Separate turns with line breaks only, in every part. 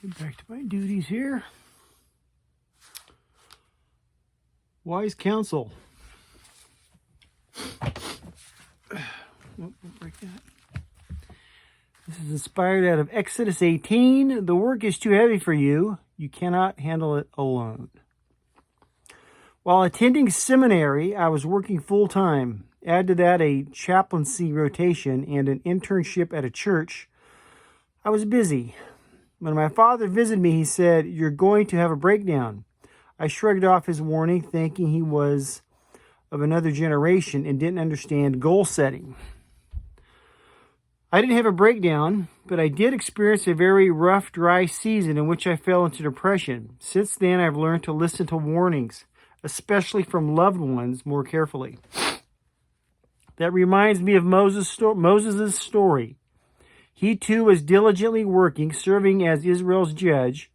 Get back to my duties here. Wise counsel. We'll break that. This is inspired out of Exodus 18. The work is too heavy for you. You cannot handle it alone. While attending seminary, I was working full-time. Add to that a chaplaincy rotation and an internship at a church. I was busy. When my father visited me, he said, "You're going to have a breakdown." I shrugged off his warning, thinking he was of another generation and didn't understand goal setting. I didn't have a breakdown, but I did experience a very rough, dry season in which I fell into depression. Since then, I've learned to listen to warnings, especially from loved ones, more carefully. That reminds me of Moses' story. He too was diligently working, serving as Israel's judge,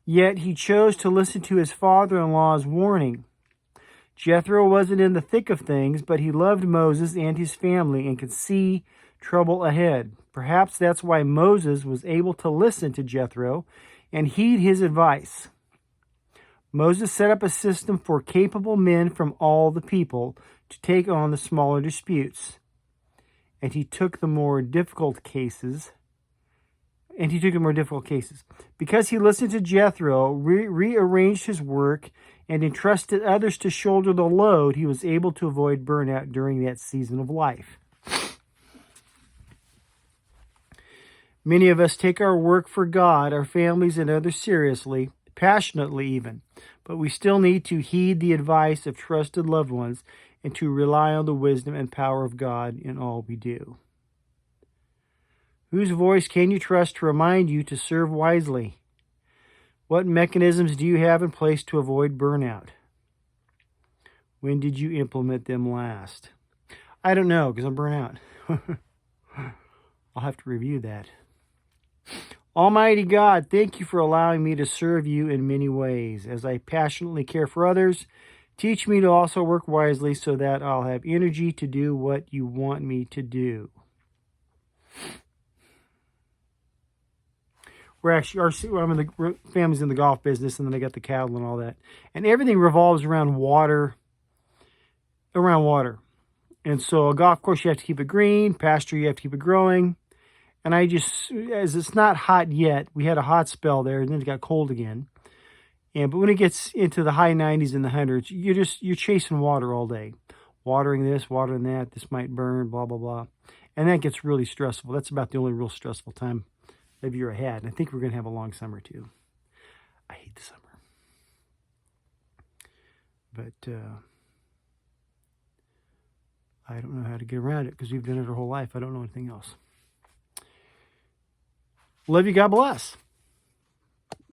yet he chose to listen to his father-in-law's warning. Jethro wasn't in the thick of things, but he loved Moses and his family and could see trouble ahead. Perhaps that's why Moses was able to listen to Jethro and heed his advice. Moses set up a system for capable men from all the people to take on the smaller disputes. And he took the more difficult cases. Because he listened to Jethro, rearranged his work, and entrusted others to shoulder the load, he was able to avoid burnout during that season of life. Many of us take our work for God, our families, and others seriously, passionately even, but we still need to heed the advice of trusted loved ones and to rely on the wisdom and power of God in all we do. Whose voice can you trust to remind you to serve wisely? What mechanisms do you have in place to avoid burnout? When did you implement them last? I don't know, because I'm burnt out. I'll have to review that. Almighty God, thank you for allowing me to serve you in many ways. As I passionately care for others, teach me to also work wisely so that I'll have energy to do what you want me to do. The family's in the golf business, and then they got the cattle and all that. And everything revolves around water. And so a golf course, you have to keep it green. Pasture, you have to keep it growing. And as it's not hot yet, we had a hot spell there, and then it got cold again. But when it gets into the high 90s and the hundreds, you're chasing water all day. Watering this, watering that, this might burn, blah, blah, blah. And that gets really stressful. That's about the only real stressful time of year ahead. And I think we're going to have a long summer too. I hate the summer. But I don't know how to get around it because we've done it our whole life. I don't know anything else. Love you. God bless.